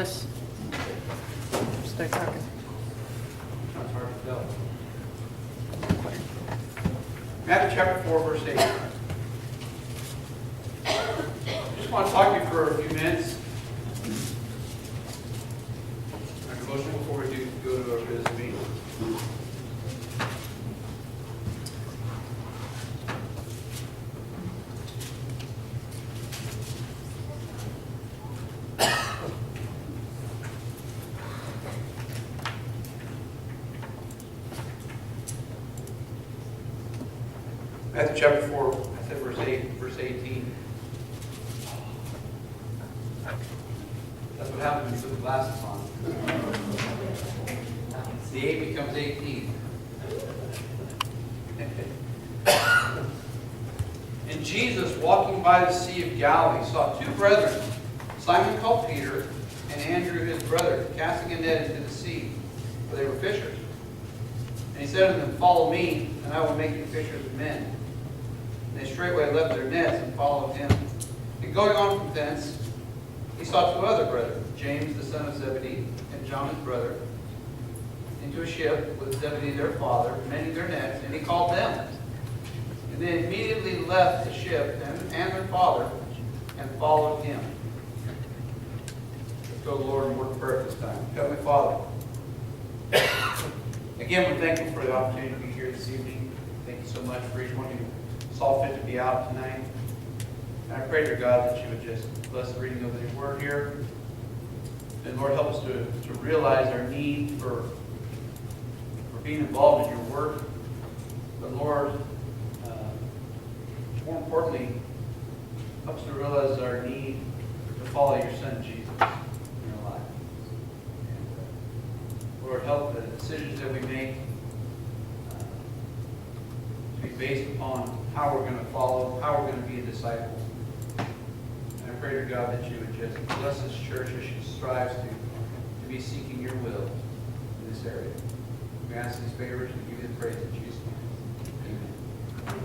this. Start talking. That's hard to tell. Matthew chapter 4, verse 8. I just want to talk to you for a few minutes. Make a motion before we do go to our business meeting. Matthew chapter 4, I said verse 8, verse 18. That's what happens when you put the glasses on. The 8 becomes 18. And Jesus, walking by the Sea of Galilee, saw two brethren, Simon called Peter, and Andrew his brother, casting a net into the sea, for they were fishers. And he said to them, "Follow me, and I will make you fishers of men." And they straightway left their nets and followed him. And going on from thence, he saw two other brethren, James the son of Zebedee, and John his brother, into a ship with Zebedee their father, mending their nets, and he called them. And they immediately left the ship and their father, and followed him. Let's go, Lord, and work prayer this time. Heavenly Father, again, we're thankful for the opportunity to be here this evening. Thank you so much for each one who saw fit to be out tonight. And I pray, dear God, that you would just bless the reading of your word here. And Lord, help us to realize our need for being involved in your work. But Lord, more importantly, help us to realize our need to follow your Son, Jesus, in our life. And, Lord, help the decisions that we make to be based upon how we're going to follow, how we're going to be a disciple. And I pray to God that you would just bless this church as she strives to be seeking your will in this area. We ask these favors and give you the praise in Jesus' name. Amen.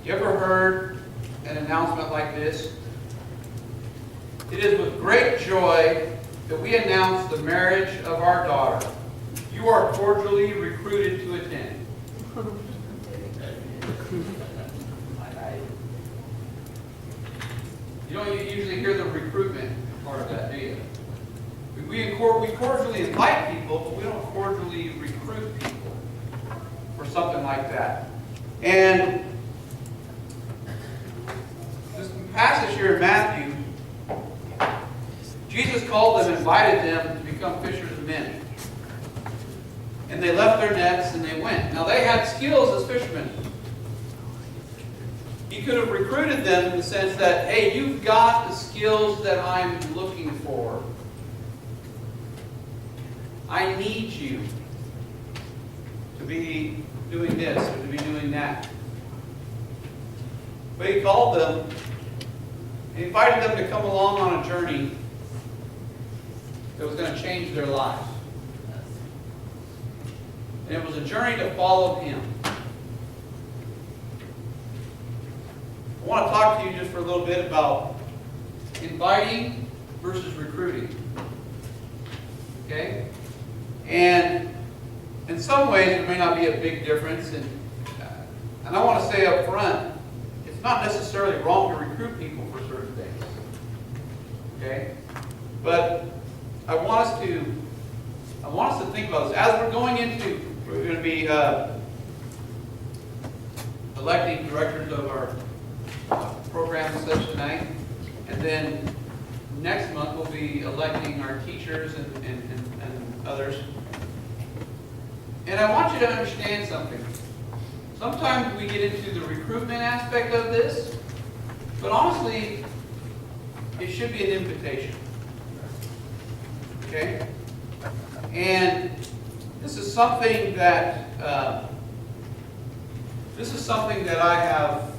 You ever heard an announcement like this? It is with great joy that we announce the marriage of our daughter. You are cordially recruited to attend. You don't usually hear the recruitment part of that, do you? We cordially invite people, but we don't cordially recruit people for something like that. And this passage here in Matthew, Jesus called them and invited them to become fishers of men. And they left their nets and they went. Now they had skills as fishermen. He could have recruited them in the sense that, hey, you've got the skills that I'm looking for. I need you to be doing this or to be doing that. But he called them and invited them to come along on a journey that was going to change their lives. And it was a journey to follow him. I want to talk to you just for a little bit about inviting versus recruiting. Okay? And in some ways, there may not be a big difference. And I want to say up front, it's not necessarily wrong to recruit people for certain things. Okay? But I want us to think about this. As we're going to be electing directors of our program and such tonight. And then next month we'll be electing our teachers and others. And I want you to understand something. Sometimes we get into the recruitment aspect of this, but honestly, it should be an invitation. Okay? And this is something that I have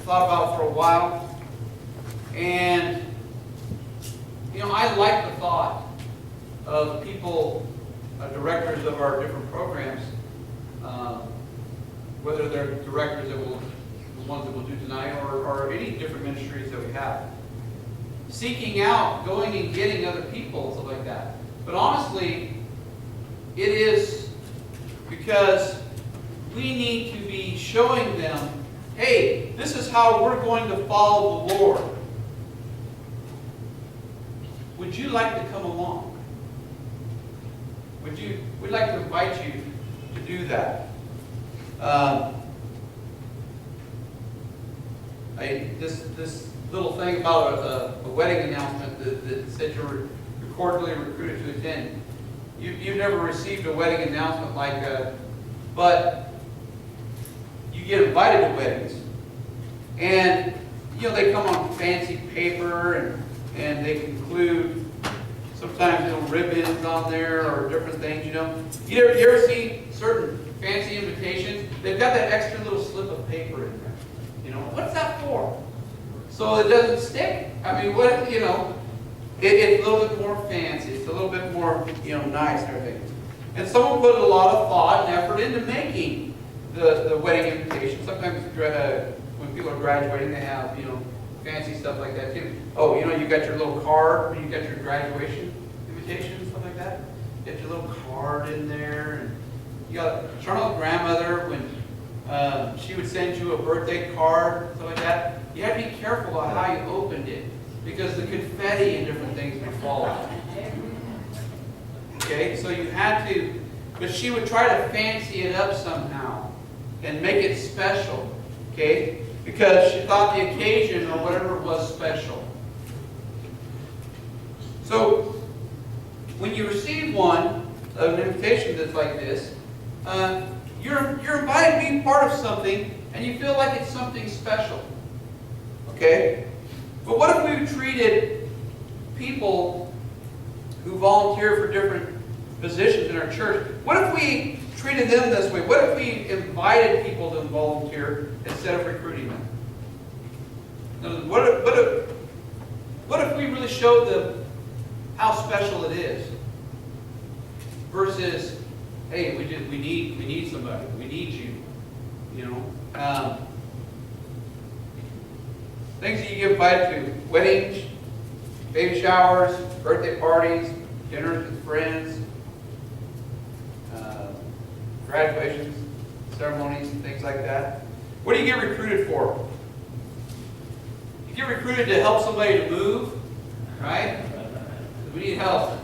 thought about for a while. And I like the thought of people, directors of our different programs, whether they're directors that will, the ones that we'll do tonight, or any different ministries that we have. seeking out, going and getting other people and stuff like that. But honestly, it is because we need to be showing them, hey, this is how we're going to follow the Lord. Would you like to come along? We'd like to invite you to do that. This little thing about a wedding announcement that said you were cordially recruited to attend. You've never received a wedding announcement like that, but you get invited to weddings. And, they come on fancy paper and they include sometimes little ribbons on there or different things, You ever see certain fancy invitations? They've got that extra little slip of paper in there. What's that for? So it doesn't stick. I mean, it's a little bit more fancy. It's a little bit more, nice and everything. And someone put a lot of thought and effort into making the wedding invitation. Sometimes when people are graduating, they have, fancy stuff like that too. Oh, you got your little card, you got your graduation invitation and stuff like that. You got your little card in there. And you got Charlotte's grandmother, when she would send you a birthday card, stuff like that. You had to be careful about how you opened it, because the confetti and different things would fall out. Okay, so you had to, but she would try to fancy it up somehow and make it special, okay, because she thought the occasion or whatever was special. So when you receive an invitation that's like this, you're invited to be part of something, and you feel like it's something special. Okay? But what if we treated people who volunteer for different positions in our church, what if we treated them this way? What if we invited people to volunteer instead of recruiting them? What if we really showed them how special it is? Versus, hey, we need somebody. We need you. Things that you get invited to: weddings, baby showers, birthday parties, dinners with friends, graduations, ceremonies, and things like that. What do you get recruited for? You get recruited to help somebody to move, right? We need help.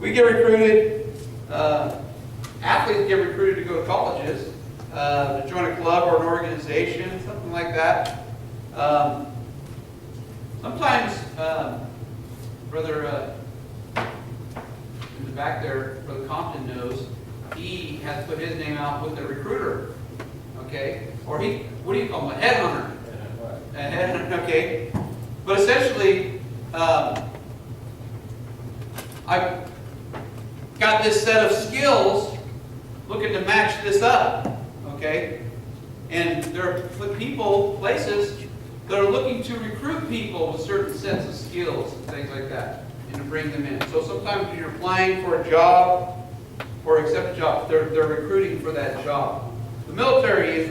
We get recruited. Athletes get recruited to go to colleges, to join a club or an organization, something like that. Sometimes, Brother in the back there, Brother Compton knows, he has put his name out with a recruiter, okay? Or what do you call him, a headhunter? A headhunter, okay. But essentially, I've got this set of skills looking to match this up, okay? And there are people, places that are looking to recruit people with certain sets of skills and things like that, and to bring them in. So sometimes when you're applying for a job or accept a job, they're recruiting for that job. The military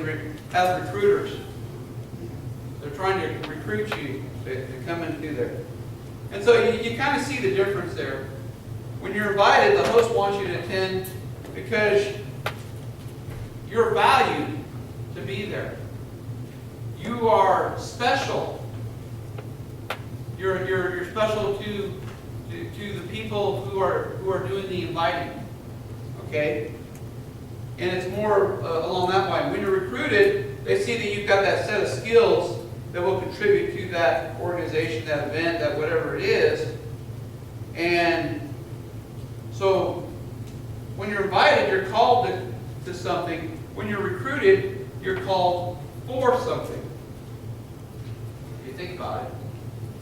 has recruiters. They're trying to recruit you to come into there. And so you kind of see the difference there. When you're invited, the host wants you to attend because you're valued to be there. You are special. You're special to the people who are doing the inviting. Okay? And it's more along that line. When you're recruited, they see that you've got that set of skills that will contribute to that organization, that event, that whatever it is. And so when you're invited, you're called to something. When you're recruited, you're called for something. If you think about it.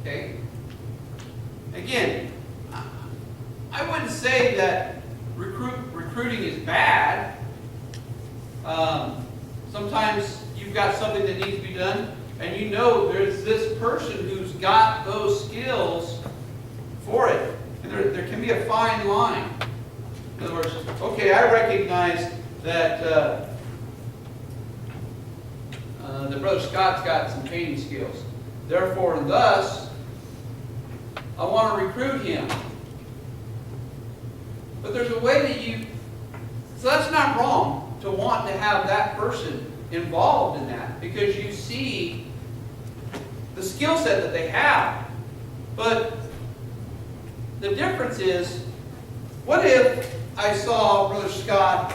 Okay? Again, I wouldn't say that recruiting is bad. Sometimes you've got something that needs to be done, and you know there's this person who's got those skills for it. And there can be a fine line. In other words, okay, I recognize that Brother Scott's got some painting skills. Therefore, and thus, I want to recruit him. But there's a way that you, so that's not wrong to want to have that person involved in that, because you see the skill set that they have. But the difference is, what if I saw Brother Scott,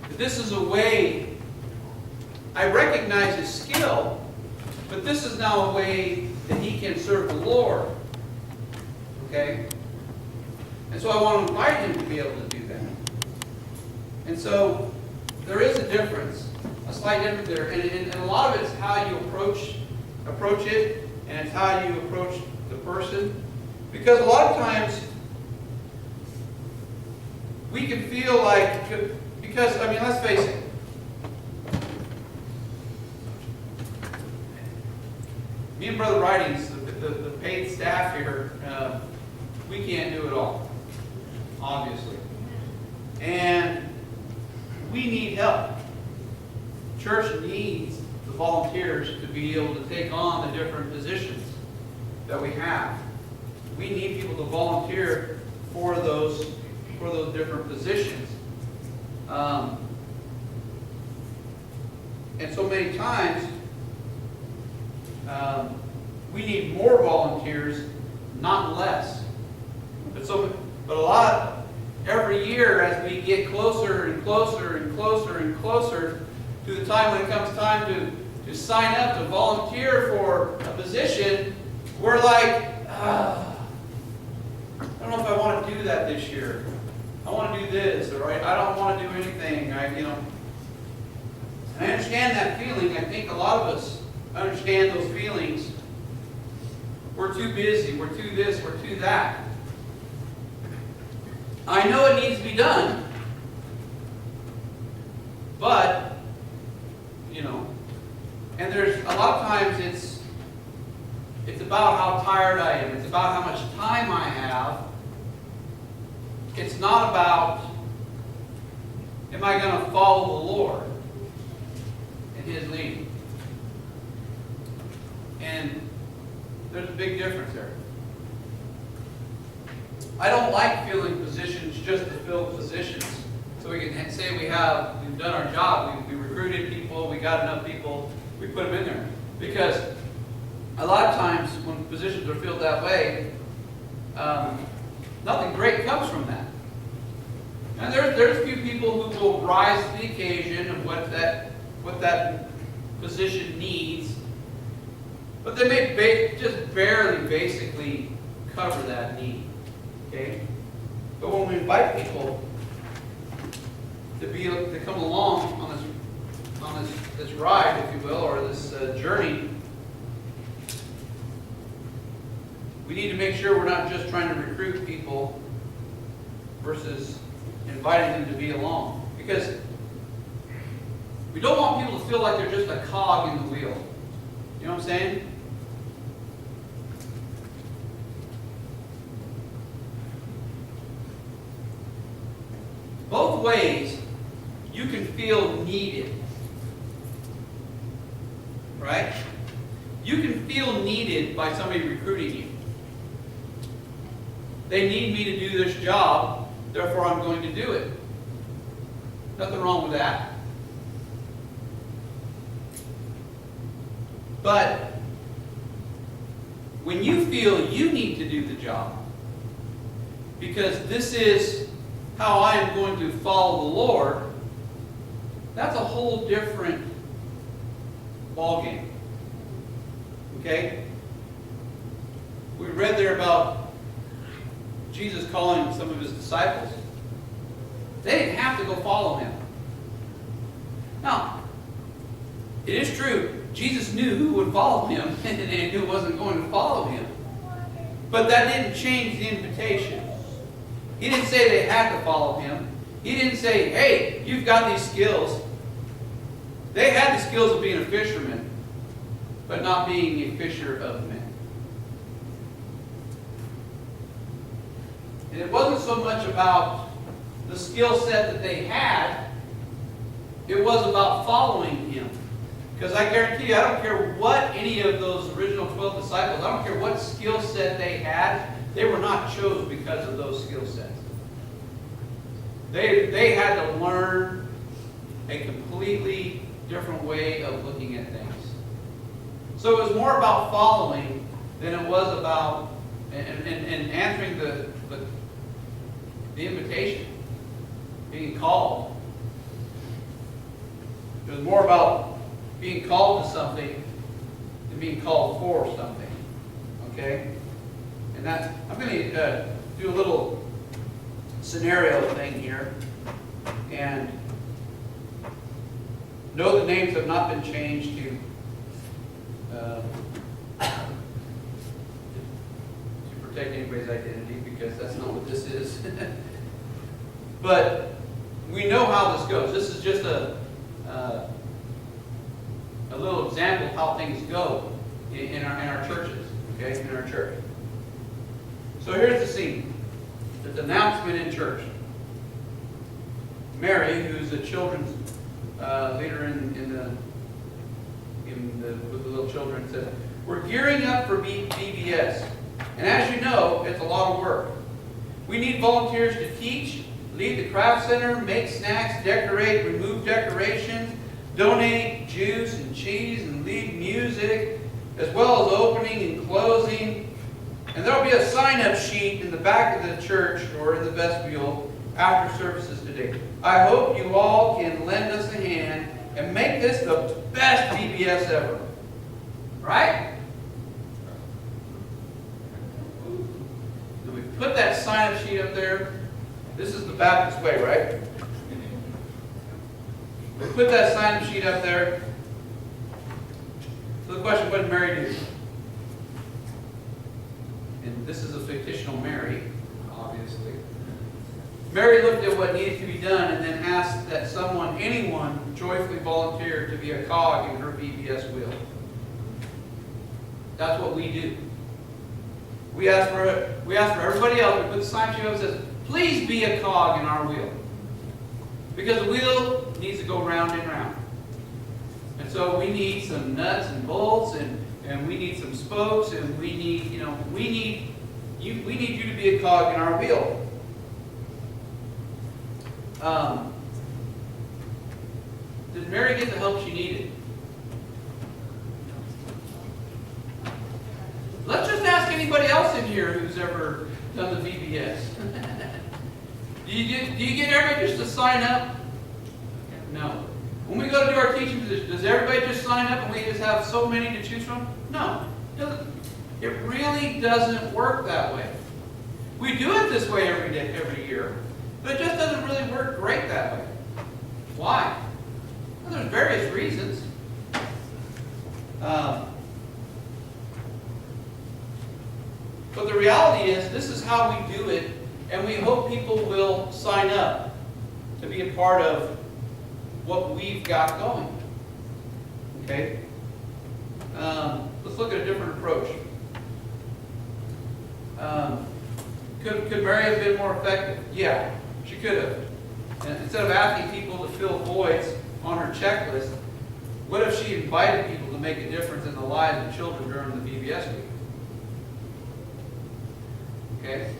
that this is a way, I recognize his skill, but this is now a way that he can serve the Lord. Okay? And so I want to invite him to be able to do that. And so there is a difference, a slight difference there. And a lot of it's how you approach it, and it's how you approach the person. Because a lot of times we can feel like, because, I mean, let's face it, me and Brother Writings, the paid staff here, we can't do it all, obviously. And we need help. Church needs the volunteers to be able to take on the different positions that we have. We need people to volunteer for those different positions. And so many times, we need more volunteers, not less. But a lot, every year as we get closer and closer and closer and closer to the time when it comes time to sign up to volunteer for a position, we're like, I don't know if I want to do that this year. I want to do this, or I don't want to do anything. And I understand that feeling. I think a lot of us understand those feelings. We're too busy. We're too this. We're too that. I know it needs to be done. But, and there's a lot of times it's about how tired I am. It's about how much time I have. It's not about, am I going to follow the Lord in His leading? And there's a big difference there. I don't like filling positions just to fill positions. So we can say we've done our job, we recruited people, we got enough people, we put them in there. Because a lot of times when positions are filled that way, nothing great comes from that. And there's a few people who will rise to the occasion of what that position needs, but they may just barely basically cover that need. Okay? But when we invite people to come along on this ride, if you will, or this journey, we need to make sure we're not just trying to recruit people versus inviting them to be along. Because we don't want people to feel like they're just a cog in the wheel. You know what I'm saying? Both ways, you can feel needed. Right? You can feel needed by somebody recruiting you. They need me to do this job, therefore I'm going to do it. Nothing wrong with that. But when you feel you need to do the job, because this is how I am going to follow the Lord, that's a whole different ballgame. Okay? We read there about Jesus calling some of His disciples. They didn't have to go follow Him. Now, it is true, Jesus knew who would follow Him and who wasn't going to follow Him. But that didn't change the invitation. He didn't say they had to follow Him. He didn't say, hey, you've got these skills. They had the skills of being a fisherman, but not being a fisher of men. And it wasn't so much about the skill set that they had. It was about following Him. Because I guarantee you, I don't care what any of those original 12 disciples, I don't care what skill set they had, they were not chosen because of those skill sets. They had to learn a completely different way of looking at things. So it was more about following than it was about and answering the invitation, being called. It was more about being called to something than being called for something. Okay? And that I'm going to do a little scenario thing here. And no, the names have not been changed to protect anybody's identity, because that's not what this is. But we know how this goes. This is just a little example of how things go in our churches, okay, in our church. So here's the scene. There's an announcement in church. Mary, who's the children's leader with the little children, says, "We're gearing up for VBS. And as you know, it's a lot of work. We need volunteers to teach, lead the craft center, make snacks, decorate, remove decorations, donate juice and cheese, and lead music, as well as opening and closing. And there'll be a sign-up sheet in the back of the church or in the vestibule after services today. I hope you all can lend us a hand and make this the best VBS ever." Right? And we put that sign-up sheet up there. This is the Baptist way, right? We put that sign-up sheet up there. So the question, what did Mary do? And this is a fictional Mary, obviously. Mary looked at what needed to be done and then asked that anyone, joyfully volunteer to be a cog in her VBS wheel. That's what we do. We ask for everybody else. We put the sign sheet up that says, "Please be a cog in our wheel," because the wheel needs to go round and round. And so we need some nuts and bolts, and we need some spokes, and we need you to be a cog in our wheel. Did Mary get the help she needed? Let's just ask anybody else in here who's ever done the VBS. Do you get everybody just to sign up? No. When we go to do our teaching position, does everybody just sign up and we just have so many to choose from? No. It really doesn't work that way. We do it this way every year, but it just doesn't really work great that way. Why? Well, there's various reasons. But the reality is, this is how we do it, and we hope people will sign up to be a part of what we've got going. Okay? Let's look at a different approach. Could Mary have been more effective? Yeah, she could have. And instead of asking people to fill voids on her checklist, what if she invited people to make a difference in the lives of children during the VBS week? Okay?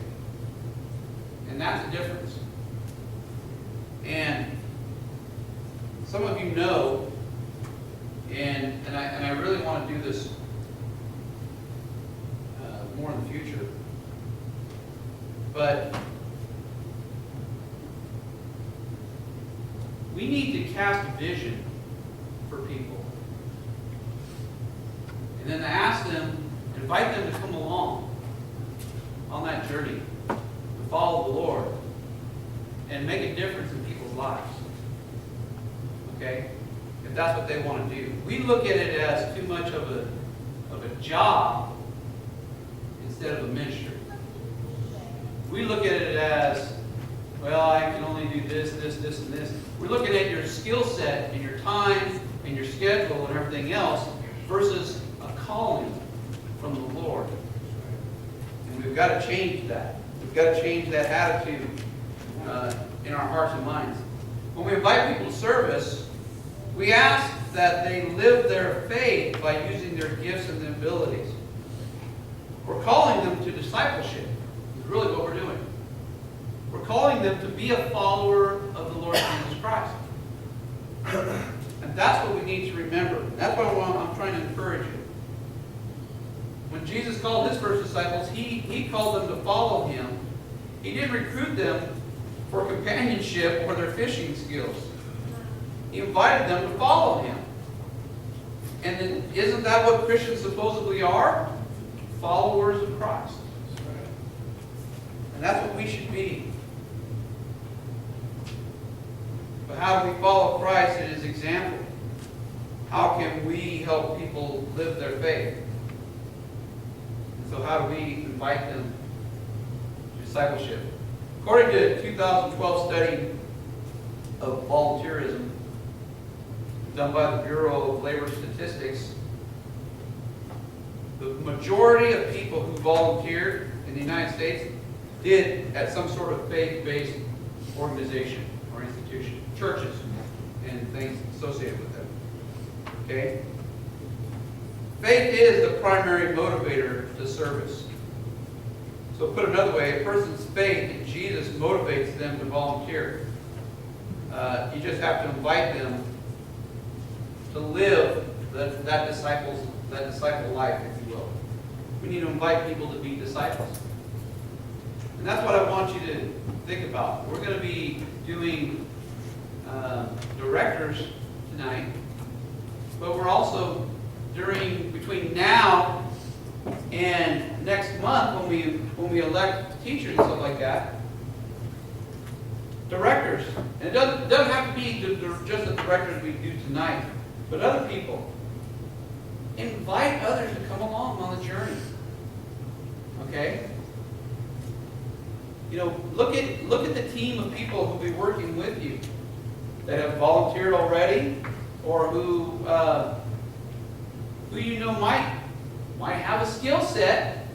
And that's the difference. And some of you know, and I really want to do this more in the future, but we need to cast vision for people. And then ask them, invite them to come along on that journey to follow the Lord and make a difference in people's lives. Okay? If that's what they want to do. We look at it as too much of a job instead of a ministry. We look at it as, well, I can only do this, this, this, and this. We're looking at your skill set and your time and your schedule and everything else versus a calling from the Lord. And we've got to change that. We've got to change that attitude in our hearts and minds. When we invite people to service, we ask that they live their faith by using their gifts and their abilities. We're calling them to discipleship, is really what we're doing. We're calling them to be a follower of the Lord Jesus Christ. And that's what we need to remember. That's what I'm trying to encourage you. When Jesus called his first disciples, he called them to follow him. He didn't recruit them for companionship or their fishing skills. He invited them to follow him. And then, isn't that what Christians supposedly are? Followers of Christ. And that's what we should be. But how do we follow Christ in his example? How can we help people live their faith? And so how do we invite them to discipleship? According to a 2012 study of volunteerism done by the Bureau of Labor Statistics, the majority of people who volunteered in the United States did at some sort of faith-based organization or institution, churches and things associated with them. Okay? Faith is the primary motivator to service. So put another way, a person's faith in Jesus motivates them to volunteer. You just have to invite them to live that disciple life, if you will. We need to invite people to be disciples. And that's what I want you to think about. We're going to be doing directors tonight, but we're also between now and next month when we elect teachers and stuff like that, directors. And it doesn't have to be just the directors we do tonight, but other people. Invite others to come along on the journey. Okay? You know, look at the team of people who'll be working with you that have volunteered already, or who you know might have a skill set,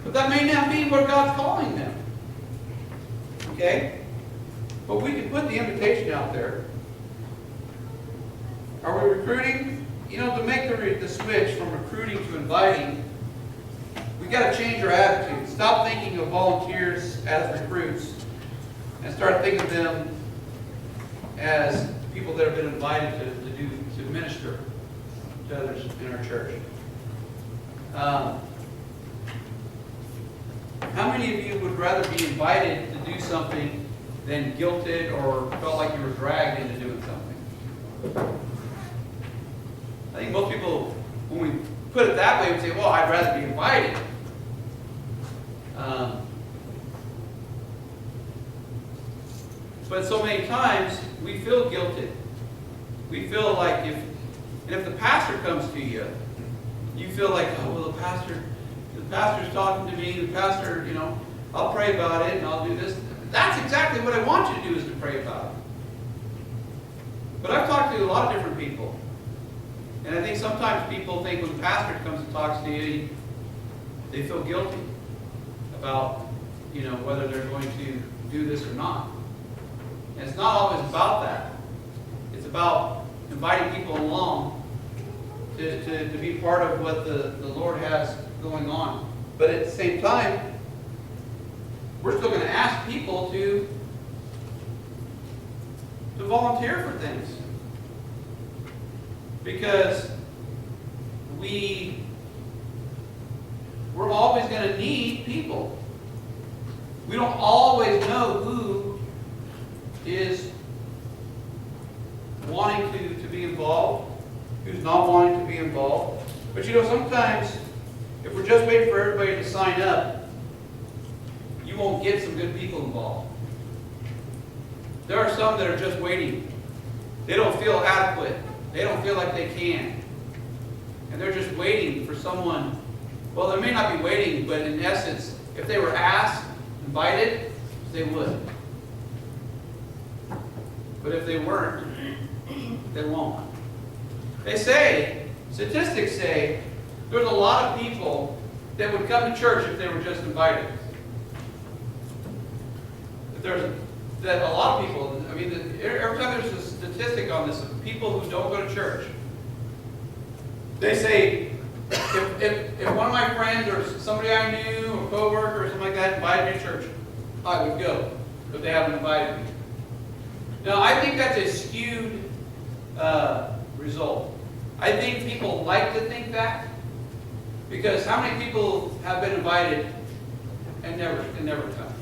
but that may not be where God's calling them. Okay? But we can put the invitation out there. Are we recruiting? You know, to make the switch from recruiting to inviting, we got to change our attitude. Stop thinking of volunteers as recruits and start thinking of them as people that have been invited to minister to others in our church. How many of you would rather be invited to do something than guilted or felt like you were dragged into doing something? I think most people, when we put it that way, would say, well, I'd rather be invited. But so many times, we feel guilted. We feel like if the pastor comes to you, you feel like, oh, well, the pastor's talking to me, the pastor, I'll pray about it and I'll do this. That's exactly what I want you to do, is to pray about it. But I've talked to a lot of different people. And I think sometimes people think when the pastor comes and talks to you, they feel guilty about, whether they're going to do this or not. And it's not always about that. It's about inviting people along to be part of what the Lord has going on. But at the same time, we're still going to ask people to volunteer for things. Because we're always going to need people. We don't always know who is wanting to be involved, who's not wanting to be involved. But sometimes, if we're just waiting for everybody to sign up, you won't get some good people involved. There are some that are just waiting. They don't feel adequate. They don't feel like they can. And they're just waiting for someone. Well, they may not be waiting, but in essence, if they were asked, invited, they would. But if they weren't, they won't. Statistics say, there's a lot of people that would come to church if they were just invited. That a lot of people, every time there's statistic on this of people who don't go to church. They say, if one of my friends or somebody I knew, a coworker or something like that, invited me to church, I would go, but they haven't invited me. Now, I think that's a skewed result. I think people like to think that, because how many people have been invited and never come?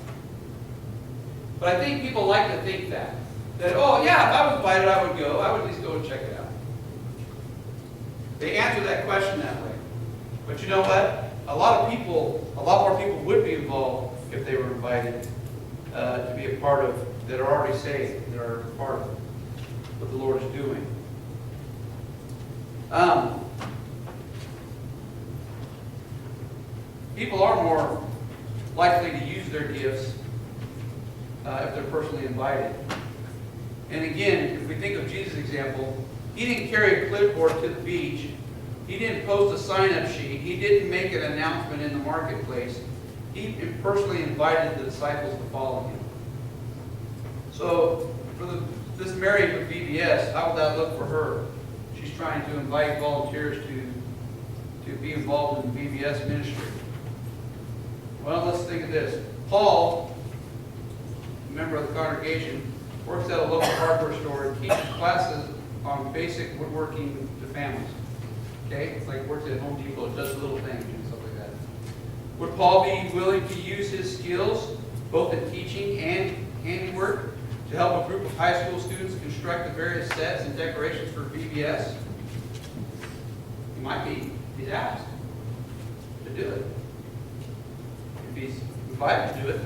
But I think people like to think that oh yeah, if I was invited, I would go. I would at least go and check it out. They answer that question that way. But you know what? A lot more people would be involved if they were invited to be a part of, that are already saved, that are part of what the Lord is doing. People are more likely to use their gifts if they're personally invited. And again, if we think of Jesus' example, he didn't carry a clipboard to the beach. He didn't post a sign-up sheet. He didn't make an announcement in the marketplace. He personally invited the disciples to follow him. So, for this Mary with VBS, how would that look for her? She's trying to invite volunteers to be involved in the VBS ministry. Well, let's think of this. Paul, a member of the congregation, works at a local hardware store and teaches classes on basic woodworking to families. Okay? It's like works at Home Depot, does little things and stuff like that. Would Paul be willing to use his skills, both in teaching and handiwork, to help a group of high school students construct the various sets and decorations for VBS? He might be. He's asked to do it. If he's invited to do it.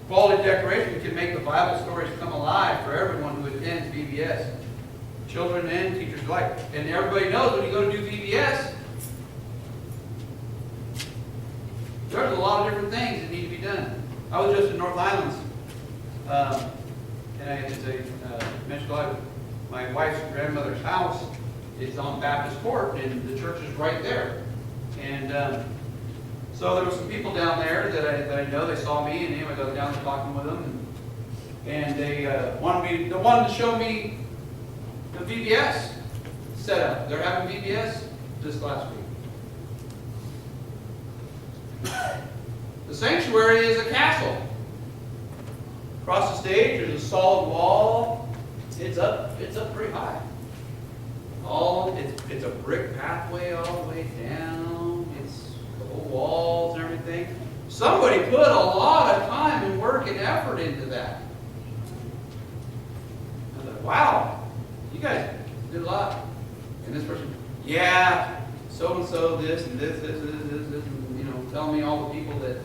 Quality decoration can make the Bible stories come alive for everyone who attends VBS. Children and teachers alike. And everybody knows when you go to do VBS, there's a lot of different things that need to be done. I was just in North Islands, and as I mentioned earlier, my wife's grandmother's house is on Baptist Court, and the church is right there. And so there were some people down there that I know. They saw me, and anyway, I was down there talking with them, and they wanted to show me the VBS setup. They're having VBS this last week. The sanctuary is a castle. Across the stage, there's a solid wall. It's up pretty high. It's a brick pathway all the way down. It's the whole walls and everything. Somebody put a lot of time and work and effort into that. I was like, wow, you guys did a lot. And this person, yeah, so-and-so, this and this, and, you know, tell me all the people that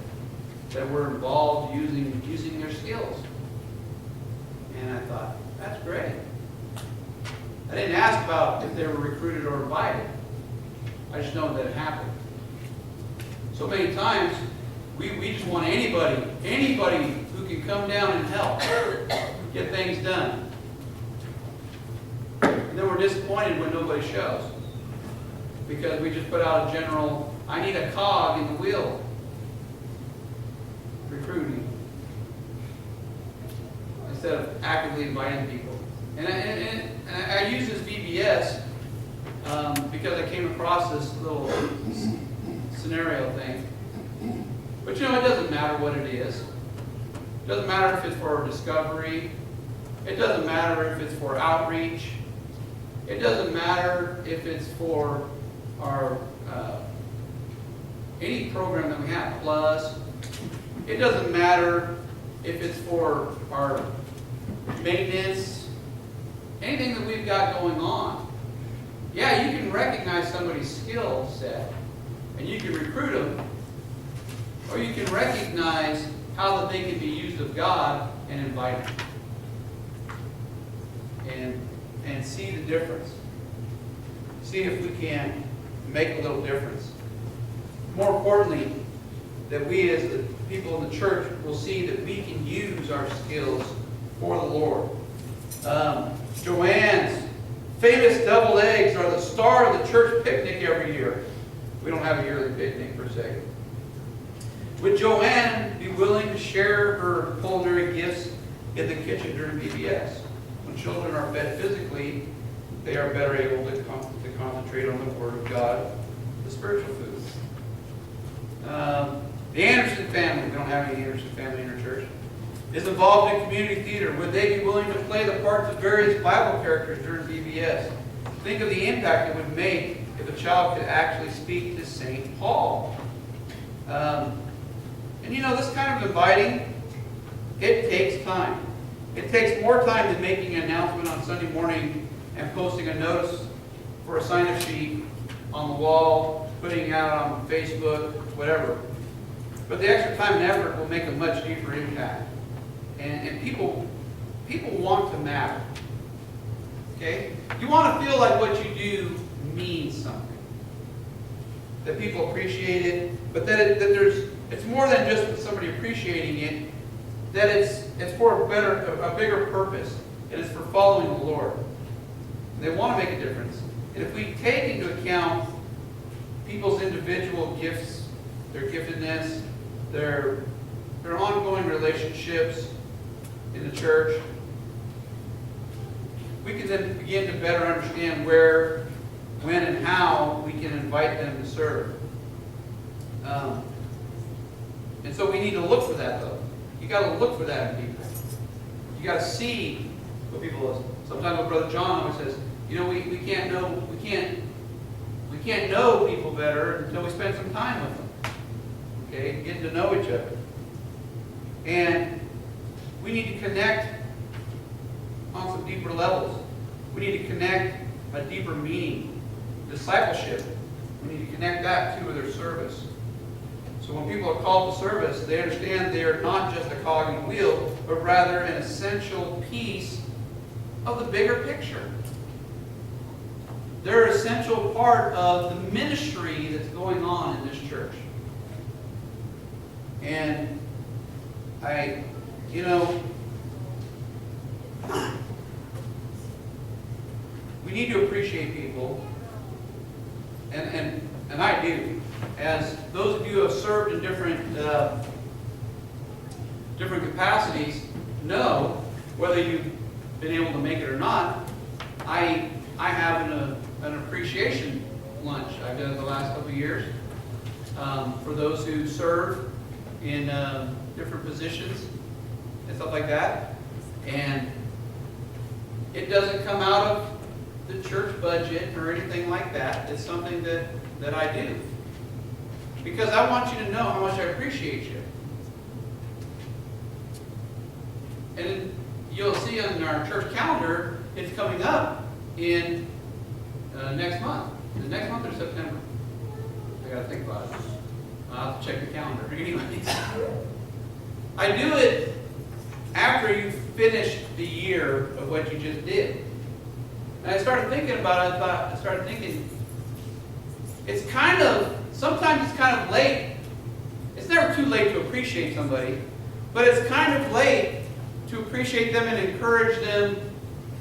were involved using their skills. And I thought, that's great. I didn't ask about if they were recruited or invited. I just know that it happened. So many times, we just want anybody who can come down and help get things done. And then we're disappointed when nobody shows. Because we just put out a general, I need a cog in the wheel recruiting, instead of actively inviting people. And I use this VBS because I came across this little scenario thing. But you know, it doesn't matter what it is. It doesn't matter if it's for discovery. It doesn't matter if it's for outreach. It doesn't matter if it's for our any program that we have, Plus. It doesn't matter if it's for our maintenance, anything that we've got going on. Yeah, you can recognize somebody's skill set, and you can recruit them, or you can recognize how that they can be used of God and invite them. And see the difference. See if we can make a little difference. More importantly, that we as the people in the church will see that we can use our skills for the Lord. Joanne's famous deviled eggs are the star of the church picnic every year. We don't have a yearly picnic per se. Would Joanne be willing to share her culinary gifts in the kitchen during VBS? When children are fed physically, they are better able to concentrate on the Word of God, the spiritual food. The Anderson family, we don't have any Anderson family in our church, is involved in community theater. Would they be willing to play the parts of various Bible characters during VBS? Think of the impact it would make if a child could actually speak to St. Paul. And you know, this kind of inviting, it takes time. It takes more time than making an announcement on Sunday morning and posting a notice for a sign-up sheet on the wall, putting it out on Facebook, whatever. But the extra time and effort will make a much deeper impact. And people want to matter. Okay? You want to feel like what you do means something. That people appreciate it, but that it's more than just somebody appreciating it, that it's for a bigger purpose. It is for following the Lord. And they want to make a difference. And if we take into account people's individual gifts, their giftedness, their ongoing relationships in the church, we can then begin to better understand where, when, and how we can invite them to serve. And so we need to look for that, though. You got to look for that in people. You got to see what people listen. Sometimes what Brother John always says, you know, we can't know people better until we spend some time with them. Okay, getting to know each other. And we need to connect on some deeper levels. We need to connect a deeper meaning. Discipleship, we need to connect that to their service. So when people are called to service, they understand they are not just a cog in the wheel, but rather an essential piece of the bigger picture. They're an essential part of the ministry that's going on in this church. And we need to appreciate people, and I do. As those of you who have served in different capacities know, whether you've been able to make it or not, I have an appreciation lunch I've done the last couple of years for those who serve in different positions and stuff like that. And it doesn't come out of the church budget or anything like that. It's something that I do. Because I want you to know how much I appreciate you. And you'll see on our church calendar, it's coming up in next month. Is it next month or September? I got to think about it. I'll have to check the calendar. Anyways, I do it after you finish the year of what you just did. And I started thinking about it. I started thinking, sometimes it's kind of late. It's never too late to appreciate somebody, but it's kind of late to appreciate them and encourage them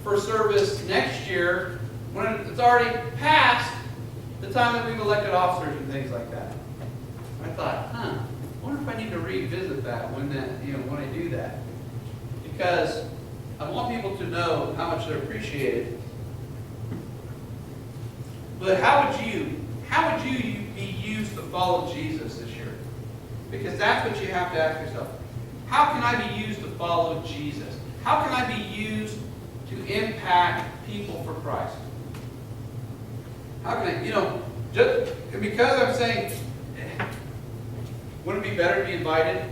for service next year when it's already past the time that we've elected officers and things like that. I thought, I wonder if I need to revisit that when I do that. Because I want people to know how much they're appreciated. But how would you be used to follow Jesus this year? Because that's what you have to ask yourself. How can I be used to follow Jesus? How can I be used to impact people for Christ? How can I, just because I'm saying, wouldn't it be better to be invited?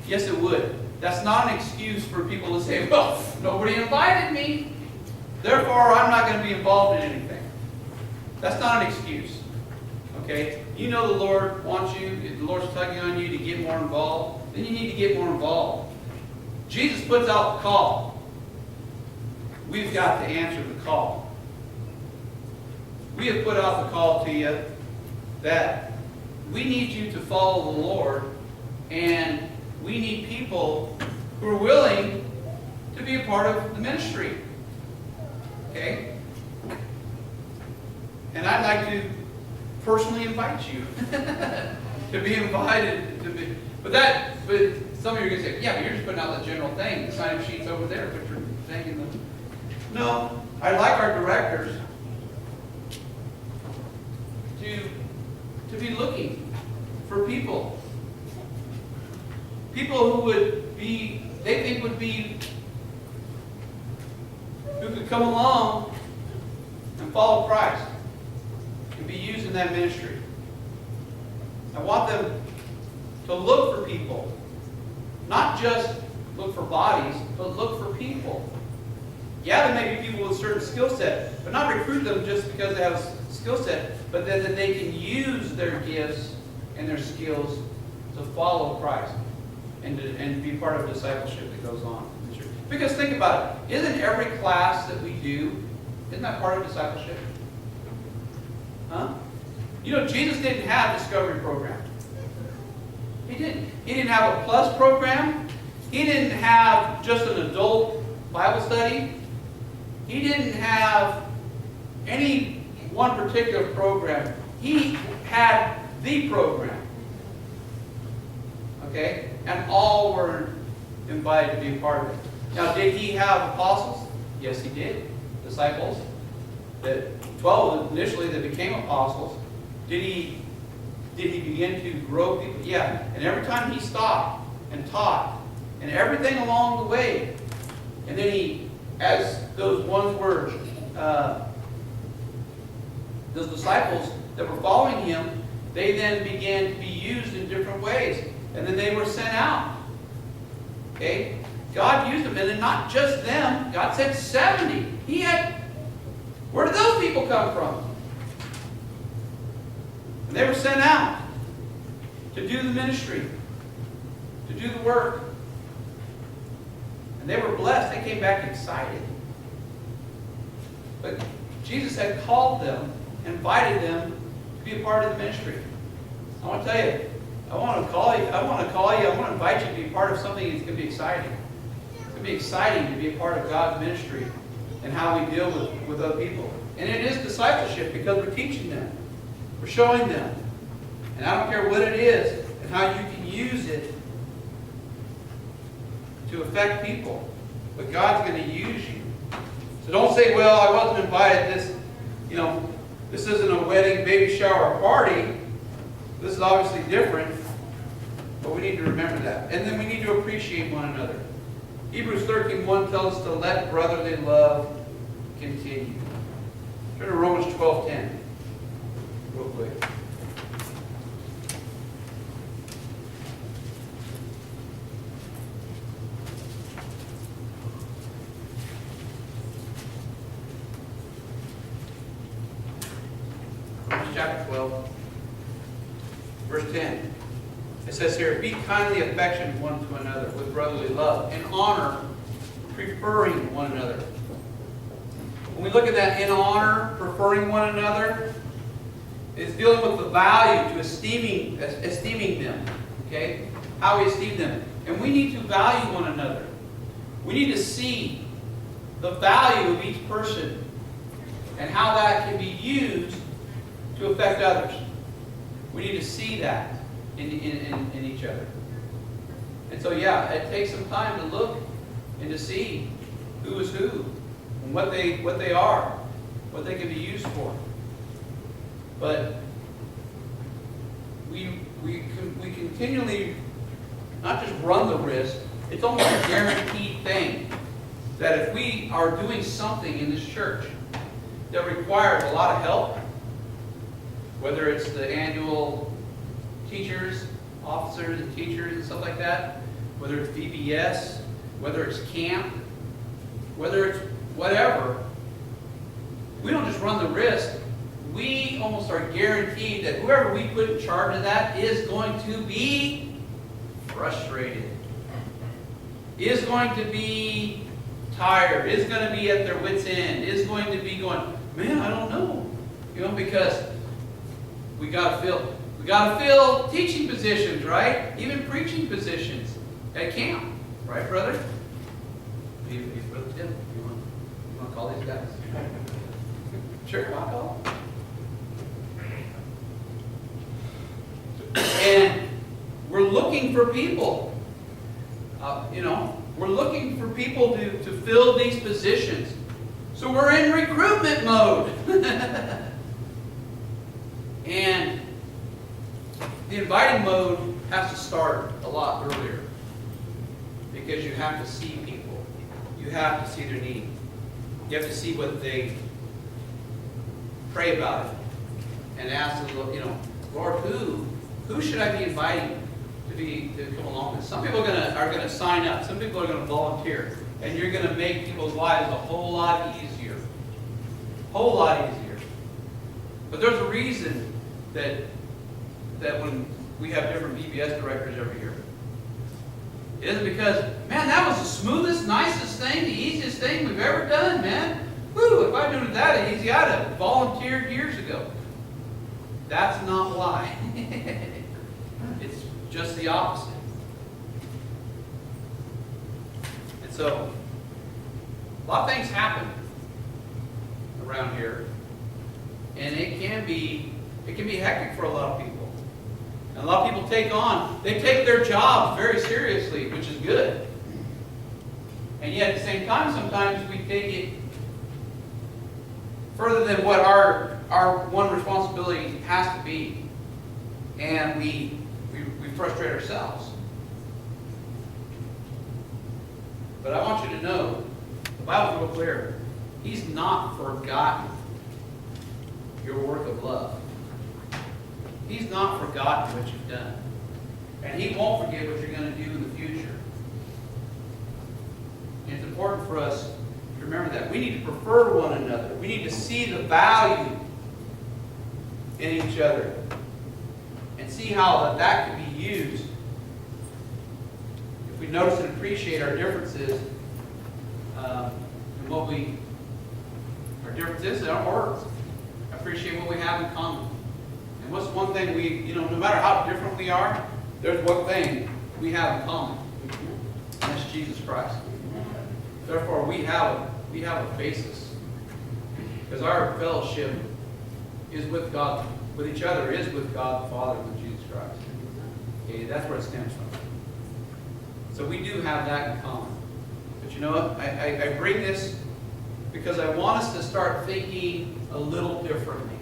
Yes, it would. That's not an excuse for people to say, well, nobody invited me, therefore I'm not going to be involved in anything. That's not an excuse. Okay? You know the Lord wants you, if the Lord's tugging on you to get more involved, then you need to get more involved. Jesus puts out the call. We've got to answer the call. We have put out the call to you that we need you to follow the Lord, and we need people who are willing to be a part of the ministry. Okay? And I'd like to personally invite you to be invited to be. But some of you are going to say, yeah, but you're just putting out the general thing. The sign-up sheet's over there. Put your thanking them. No, I'd like our directors to be looking for people. People who would be, they think would be, who could come along and follow Christ and be used in that ministry. I want them to look for people. Not just look for bodies, but look for people. Yeah, there may be people with a certain skill set, but not recruit them just because they have a skill set, but that they can use their gifts and their skills to follow Christ and be part of discipleship that goes on. Because think about it, isn't every class that we do, isn't that part of discipleship? Huh? You know, Jesus didn't have a discovery program. He didn't. He didn't have a plus program. He didn't have just an adult Bible study. He didn't have any one particular program. He had the program. Okay? And all were invited to be a part of it. Now, did he have apostles? Yes, he did. Disciples. The 12 initially that became apostles. Did he begin to grow people? Yeah. And every time he stopped and taught, and everything along the way, and then he, as those ones were, those disciples that were following him, they then began to be used in different ways. And then they were sent out. Okay? God used them. And then not just them. God sent 70. He had... Where did those people come from? And they were sent out to do the ministry. To do the work. And they were blessed. They came back excited. But Jesus had called them, invited them to be a part of the ministry. I want to tell you, I want to call you, I want to invite you to be part of something that's going to be exciting. It's going to be exciting to be a part of God's ministry and how we deal with other people. And it is discipleship because we're teaching them. We're showing them. And I don't care what it is and how you can use it to affect people. But God's going to use you. So don't say, well, I wasn't invited. This isn't a wedding, baby shower, party. This is obviously different. But we need to remember that. And then we need to appreciate one another. Hebrews 13:1 tells us to let brotherly love continue. Turn to Romans 12:10 real quick. Romans chapter 12, verse 10. It says here, be kindly affectionate one to another with brotherly love and honor, preferring one another. When we look at that in honor, preferring one another, it's dealing with the value to esteeming them. Okay? How we esteem them. And we need to value one another. We need to see the value of each person and how that can be used to affect others. We need to see that in each other. And so, yeah, it takes some time to look and to see who is who and what they are, what they can be used for. But we continually not just run the risk, it's almost a guaranteed thing that if we are doing something in this church that requires a lot of help, whether it's the annual teachers, officers and teachers and stuff like that, whether it's VBS, whether it's camp, whether it's whatever, we don't just run the risk. We almost are guaranteed that whoever we put in charge of that is going to be frustrated, is going to be tired, is going to be at their wits' end, is going to be going, man, I don't know. Because we got to fill teaching positions, right? Even preaching positions at camp. Right, brother? He's Brother Tim. You want to call these guys? Sure, I'll call them. And we're looking for people. We're looking for people to fill these positions. So we're in recruitment mode. And the inviting mode has to start a lot earlier. Because you have to see people. You have to see their need. You have to see what they pray about it. And ask them, Lord, who should I be inviting to come along with? Some people are going to sign up. Some people are going to volunteer. And you're going to make people's lives a whole lot easier. Whole lot easier. But there's a reason that when we have different VBS directors every year. It isn't because, man, that was the smoothest, nicest thing, the easiest thing we've ever done, man. Woo, if I'd done it that easy, I'd have volunteered years ago. That's not why. It's just the opposite. And so, a lot of things happen around here. And it can be hectic for a lot of people. And a lot of people take their jobs very seriously, which is good. And yet at the same time, sometimes we take it further than what our one responsibility has to be. And we frustrate ourselves. But I want you to know, the Bible's real clear. He's not forgotten your work of love. He's not forgotten what you've done. And He won't forget what you're going to do in the future. And it's important for us to remember that. We need to prefer one another. We need to see the value in each other. And see how that can be used. If we notice and appreciate our differences, and our differences in our works. Appreciate what we have in common. And what's one thing no matter how different we are, there's one thing we have in common. And that's Jesus Christ. Therefore, we have a basis. Because our fellowship is with God, with each other, is with God the Father and with Jesus Christ. Okay, that's where it stems from. So we do have that in common. But you know what? I bring this because I want us to start thinking a little differently.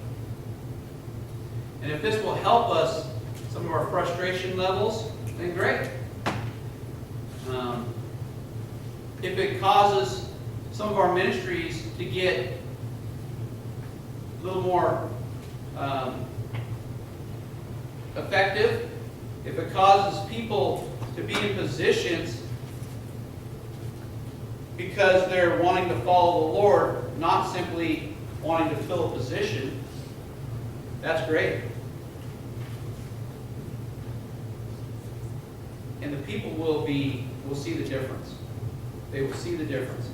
And if this will help us, some of our frustration levels, then great. If it causes some of our ministries to get a little more effective, if it causes people to be in positions because they're wanting to follow the Lord, not simply wanting to fill a position, that's great. And the people will see the difference. They will see the difference.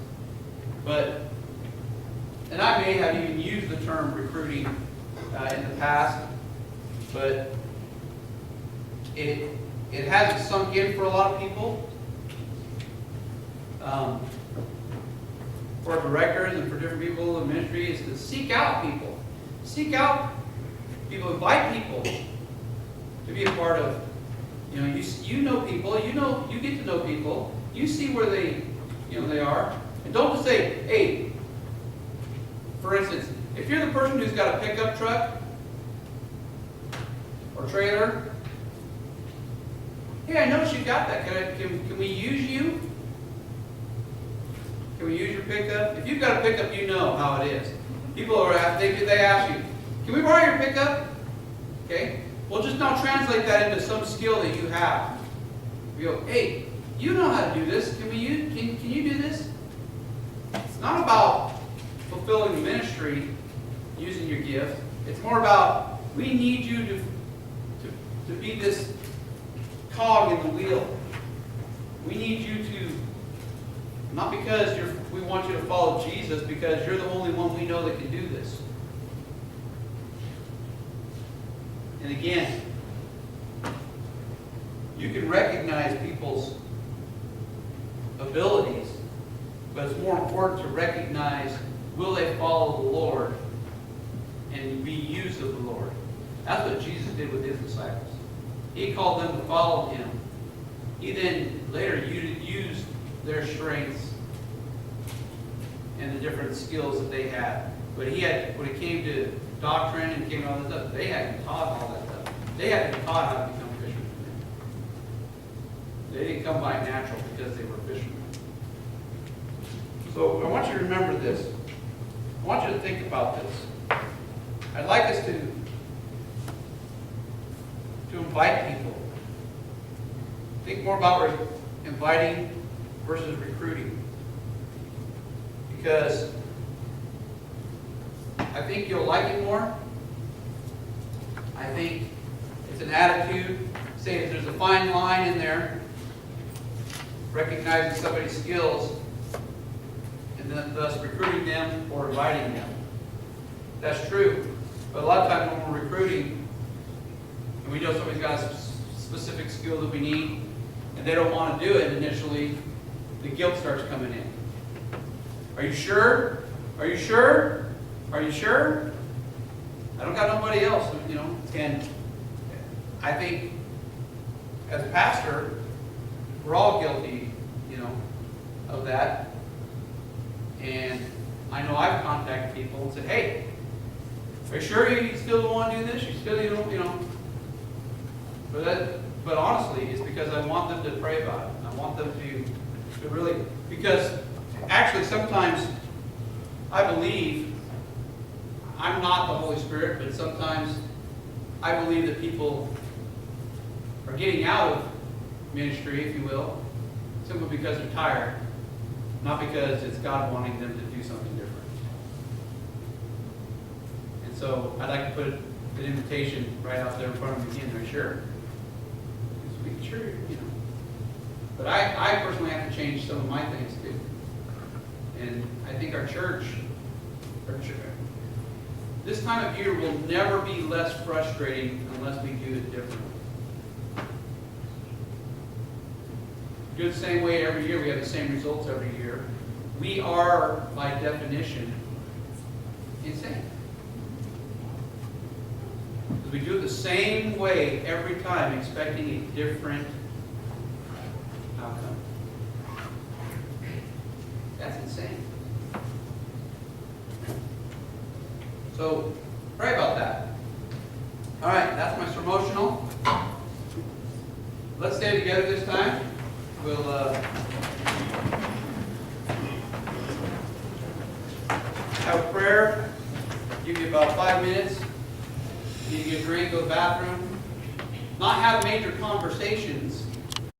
And I may have even used the term recruiting in the past, but it hasn't sunk in for a lot of people. For directors and for different people in ministry is to seek out people. Seek out people, invite people to be a part of. You know people, you get to know people. You see where they are. And don't just say, hey, for instance, if you're the person who's got a pickup truck or trailer, hey, I noticed you got that. Can we use you? Can we use your pickup? If you've got a pickup, you know how it is. People they ask you, can we borrow your pickup? Okay. Well, just now translate that into some skill that you have. You go, hey, you know how to do this. Can you do this? It's not about fulfilling the ministry, using your gift. It's more about we need you to be this cog in the wheel. We need you to, not because we want you to follow Jesus, because you're the only one we know that can do this. And again, you can recognize people's abilities, but it's more important to recognize, will they follow the Lord and be used of the Lord? That's what Jesus did with His disciples. He called them to follow Him. He then later used their strengths and the different skills that they had. But he had, when it came to doctrine and came to all that stuff, they hadn't taught all that stuff. They hadn't taught how to become fishermen. They didn't come by natural because they were fishermen. So I want you to remember this. I want you to think about this. I'd like us to invite people. Think more about inviting versus recruiting. Because I think you'll like it more. I think it's an attitude. Say if there's a fine line in there, recognizing somebody's skills, and then thus recruiting them or inviting them. That's true. But a lot of times when we're recruiting, and we know somebody's got a specific skill that we need, and they don't want to do it initially, the guilt starts coming in. Are you sure? Are you sure? Are you sure? I don't got nobody else, you know. And I think as a pastor, we're all guilty, you know, of that. And I know I've contacted people and said, hey, are you sure you still don't want to do this? You still, you know. But honestly, it's because I want them to pray about it. I want them to really, because actually sometimes I believe, I'm not the Holy Spirit, but sometimes I believe that people are getting out of ministry, if you will, simply because they're tired, not because it's God wanting them to do something different. And so I'd like to put an invitation right out there in front of them again. Are you sure? Sure, you know. But I personally have to change some of my things too. And I think our church, this time of year will never be less frustrating unless we do it differently. We do it the same way every year. We have the same results every year. We are, by definition, insane. Because we do it the same way every time, expecting a different outcome. That's insane. So, pray about that. All right, that's my sermotional. Let's stay together this time. We'll have a prayer. Give you about 5 minutes. You need to get a drink, go to the bathroom. Not have major conversations,